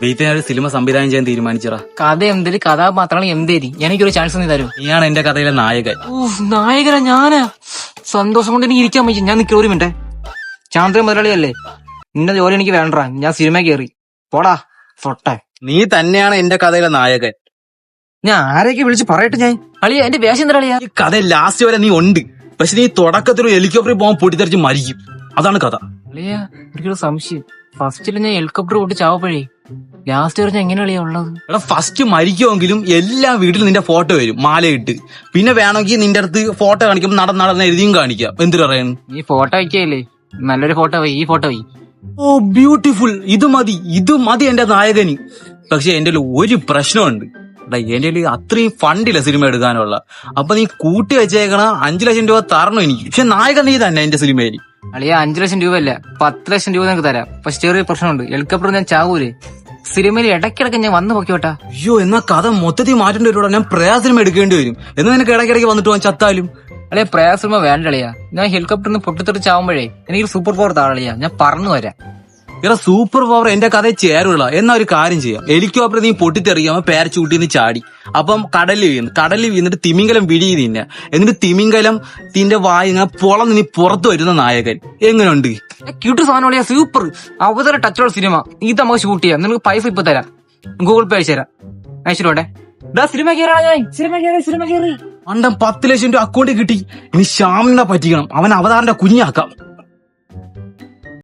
വീട്ടിനൊരു cinema സംവിധാനം ചെയ്യാൻ തീരുമാനിച്ചടാ. കഥ എന്തേലും കഥാപാത്രങ്ങൾ എന്തേരി എനിക്കൊരു ചാൻസ് നീ തരൂ. നീയാണ് എന്റെ കഥയിലെ നായകൻ. നായകനാ ഞാനാ. സന്തോഷം കൊണ്ട് എനിക്ക് ഇരിക്കാൻ പറ്റും. ഞാൻ നിൽക്കുക ഒരു മിനിറ്റ്. ചാന്ദ്ര മുതലാളിയല്ലേ, നിന്റെ ജോലി എനിക്ക് വേണ്ട. ഞാൻ സിനിമ കയറി പോടാ പൊട്ടെ. നീ തന്നെയാണ് എന്റെ കഥയിലെ നായകൻ. ഞാൻ ആരെയൊക്കെ വിളിച്ച് പറയട്ടെ. ഞാൻ അളിയ എന്റെ വേഷം എന്താ അളിയാ? ഈ കഥ ലാസ്റ്റ് വരെ നീ ഉണ്ട്, പക്ഷെ നീ തുടക്കത്തിൽ ഒരു ഹെലികോപ്റ്ററിൽ പോകാൻ പൊട്ടിത്തെറിച്ച് മരിക്കും. അതാണ് കഥ. അളിയ എനിക്കൊരു സംശയം. ഫസ്റ്റില് ഞാൻ ഹെലികോപ്റ്റർ കൊണ്ട് ചാവപ്പോഴേ ലാസ്റ്റ് വരെ എങ്ങനെ അളിയാ ഉള്ളത്? എടാ ഫസ്റ്റ് മരിക്കുമെങ്കിലും എല്ലാ വീട്ടിലും നിന്റെ ഫോട്ടോ വരും മാലയിട്ട്. പിന്നെ വേണമെങ്കിൽ നിന്റെ അടുത്ത് ഫോട്ടോ കാണിക്കുമ്പോൾ നടന്ന് എഴുതിയും കാണിക്കാം. എന്ത് പറയുന്നു? ഈ ഫോട്ടോ വയ്ക്കല്ലേ, നല്ലൊരു ഫോട്ടോ വൈ. ഈ ഫോട്ടോ വൈ. ഓ ബ്യൂട്ടിഫുൾ. ഇത് മതി എന്റെ നായകന്. പക്ഷെ എന്റെ ഒരു പ്രശ്നമുണ്ട്. എടാ എന്റെ അത്രയും ഫണ്ടില്ല സിനിമ എടുക്കാനുള്ള. അപ്പൊ നീ കൂട്ടി വെച്ചേക്കണ 5 ലക്ഷം രൂപ തരണം എനിക്ക്. പക്ഷെ നായകൻ നീ തന്നെ എന്റെ സിനിമയിൽ. അളിയ 5 ലക്ഷം രൂപ അല്ല 10 ലക്ഷം രൂപ നിനക്ക് തരാം. പക്ഷെ ചെറിയ പ്രശ്നമുണ്ട്. ഹെലികോപ്റ്റർ ഞാൻ ചാവൂലേ. സിനിമയിൽ ഇടയ്ക്കിടയ്ക്ക് ഞാൻ വന്നു പൊക്കോട്ടാ. അയ്യോ എന്നാ കഥ മൊത്തത്തിൽ മാറ്റേണ്ടി വരും. ഞാൻ പ്രയാസം എടുക്കേണ്ടി വരും. എന്നാ നിനക്ക് ഇടയ്ക്കിടയ്ക്ക് വന്നിട്ട് പോകാൻ ചത്താലും. അളിയ പ്രയാസം വേണ്ട അളിയാ. ഞാൻ ഹെലികോപ്റ്ററിന് പൊട്ടിത്തെറിച്ച് ചാവുമ്പോഴേ എനിക്ക് സൂപ്പർ പവർ താളിയാ. ഞാൻ പറഞ്ഞു വരാം. ഇറ സൂപ്പർ പവർ എന്റെ കഥയിൽ ചേരുള്ള. എന്നാ ഒരു കാര്യം ചെയ്യാം. ഹെലികോപ്റ്റർ നീ പൊട്ടിത്തെറിയാമോ പാരച്ചൂട്ടിന്ന് ചാടി. അപ്പം കടലിൽ വീണിട്ട് തിമിംഗലം വിഴി തിന്നെ. എന്നിട്ട് തിമിംഗലം തിന്റെ വായി ഇങ്ങനെ പൊളന്ന് നീ പുറത്തു വരുന്ന നായകൻ. എങ്ങനെയുണ്ട്? ക്യൂട്ട് സാധനം അളിയാ, സൂപ്പർ. അവതര ടച്ചുള്ള സിനിമ. ഇത് നമുക്ക് ഷൂട്ട് ചെയ്യാം. നിനക്ക് പൈസ ഇപ്പൊ തരാം. ഗൂഗിൾ പേ അയച്ചു തരാം. അയച്ചിട്ടോട്ടെ. സിനിമ കയറി. അണ്ടം 10 ലക്ഷം രൂപ അക്കൗണ്ടിൽ കിട്ടി. ഇനി ശ്യാമിനെ പറ്റിക്കണം. അവൻ അവതാറിന്റെ കുഞ്ഞാക്കാം.